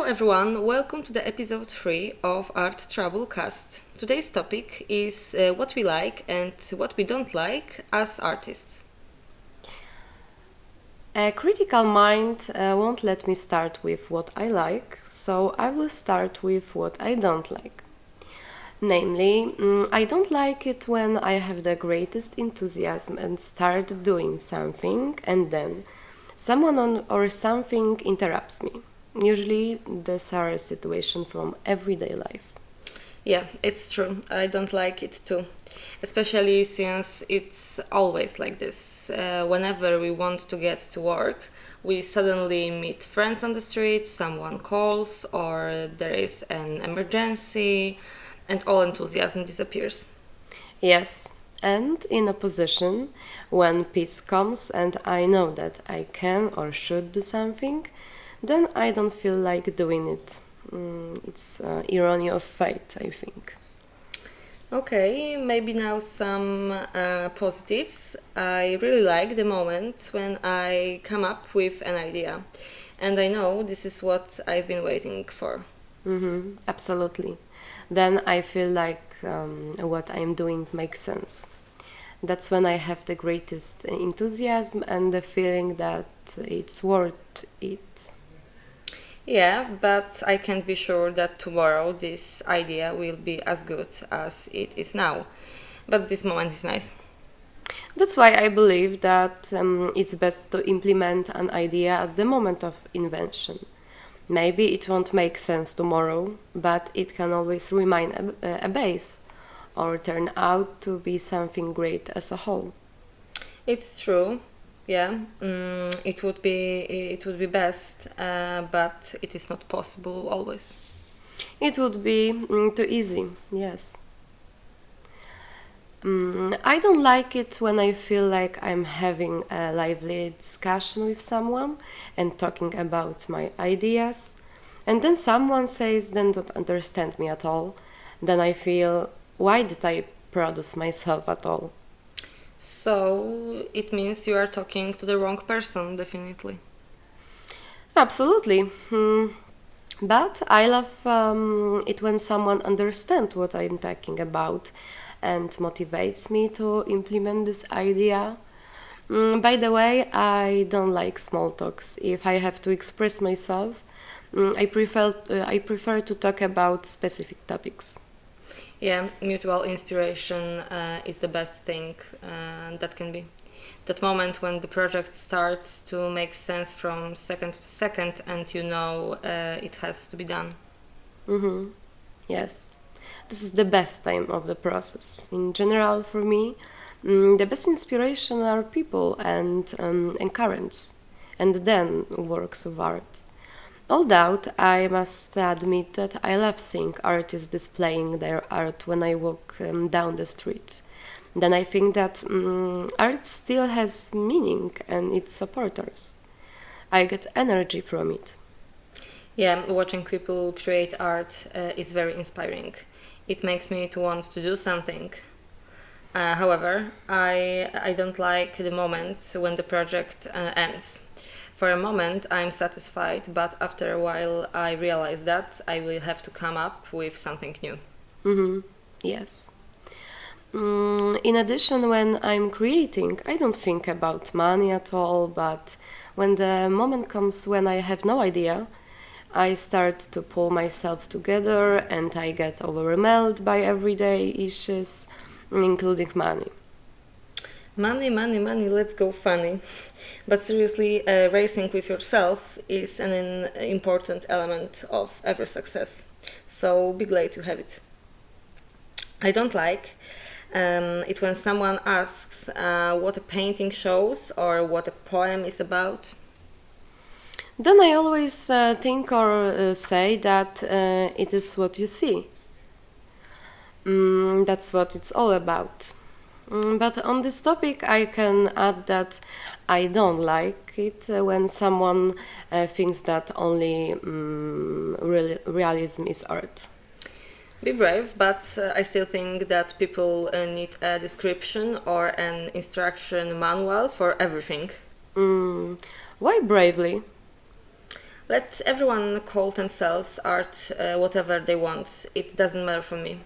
Hello everyone, welcome to the episode 3 of Art Trouble Cast. Today's topic is what we like and what we don't like as artists. A critical mind won't let me start with what I like, so I will start with what I don't like. Namely, I don't like it when I have the greatest enthusiasm and start doing something and then someone or something interrupts me. Usually, these are a situation from everyday life. Yeah, it's true. I don't like it too. Especially since it's always like this. Whenever we want to get to work, we suddenly meet friends on the street, someone calls, or there is an emergency, and all enthusiasm disappears. Yes, and in opposition, when peace comes and I know that I can or should do something, then I don't feel like doing it. It's irony of fate, I think. Okay, maybe now some positives. I really like the moment when I come up with an idea, and I know this is what I've been waiting for. Absolutely. Then I feel like what I'm doing makes sense. That's when I have the greatest enthusiasm and the feeling that it's worth it. Yeah, but I can't be sure that tomorrow this idea will be as good as it is now. But this moment is nice. That's why I believe that it's best to implement an idea at the moment of invention. Maybe it won't make sense tomorrow, but it can always remain a base or turn out to be something great as a whole. It's true. Yeah, it would be best, but it is not possible always. It would be too easy, yes. I don't like it when I feel like I'm having a lively discussion with someone and talking about my ideas, and then someone says they don't understand me at all. Then I feel, why did I produce myself at all? So it means you are talking to the wrong person, definitely. Absolutely. But I love it when someone understands what I'm talking about and motivates me to implement this idea. By the way, I don't like small talks. If I have to express myself, I prefer to talk about specific topics. Yeah, mutual inspiration is the best thing that can be. That moment when the project starts to make sense from second to second and you know it has to be done. Yes, this is the best time of the process. In general, for me, the best inspiration are people and currents, and then works of art. Although I must admit that I love seeing artists displaying their art when I walk down the street. Then I think that art still has meaning and its supporters. I get energy from it. Yeah, watching people create art is very inspiring. It makes me to want to do something. However, I don't like the moment when the project ends. For a moment, I'm satisfied, but after a while, I realize that I will have to come up with something new. Yes. In addition, when I'm creating, I don't think about money at all, but when the moment comes when I have no idea, I start to pull myself together and I get overwhelmed by everyday issues, including money. Money, money, money, let's go funny. But seriously, racing with yourself is an important element of every success. So be glad you have it. I don't like it when someone asks what a painting shows or what a poem is about. Then I always think or say that it is what you see. That's what it's all about. But on this topic, I can add that I don't like it when someone thinks that only realism is art. Be brave, but I still think that people need a description or an instruction manual for everything. Mm, why bravely? Let everyone call themselves art whatever they want. It doesn't matter for me.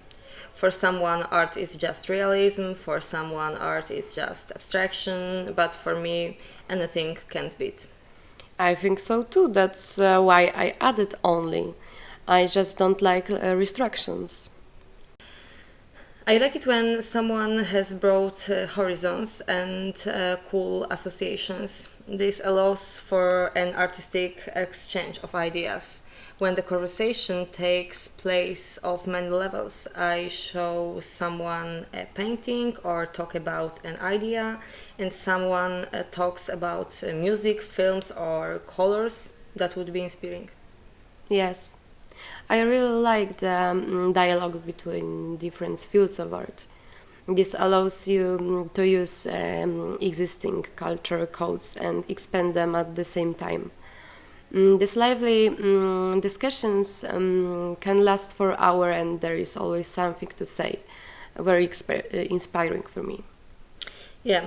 For someone, art is just realism, for someone, art is just abstraction, but for me, anything can't beat. I think so too. That's why I added only. I just don't like restrictions. I like it when someone has broad horizons and cool associations. This allows for an artistic exchange of ideas. When the conversation takes place of many levels, I show someone a painting or talk about an idea, and someone talks about music, films, or colors. That would be inspiring. Yes. I really like the dialogue between different fields of art. This allows you to use existing culture codes and expand them at the same time. These lively discussions can last for hours, and there is always something to say. Very inspiring for me. Yeah,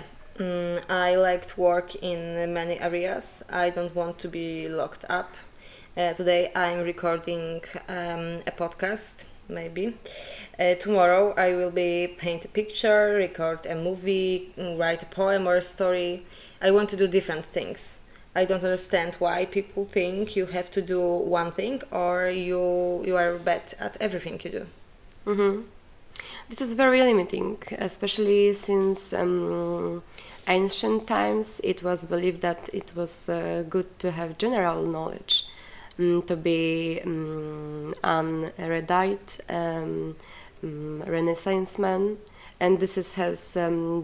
I like to work in many areas. I don't want to be locked up. Today I'm recording a podcast, maybe. Tomorrow I will be paint a picture, record a movie, write a poem or a story. I want to do different things. I don't understand why people think you have to do one thing or you are bad at everything you do. hmm This is very limiting, especially since ancient times it was believed that it was good to have general knowledge, to be an erudite Renaissance man, and has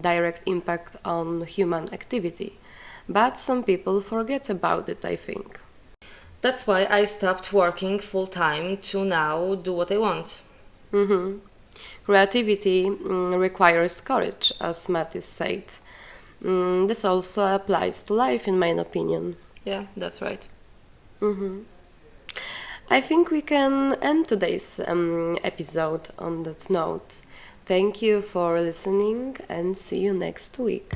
direct impact on human activity. But some people forget about it, I think. That's why I stopped working full time to now do what I want. hmm Creativity requires courage, as Mattis said. This also applies to life, in my opinion. Yeah, that's right. hmm I think we can end today's episode on that note. Thank you for listening and see you next week.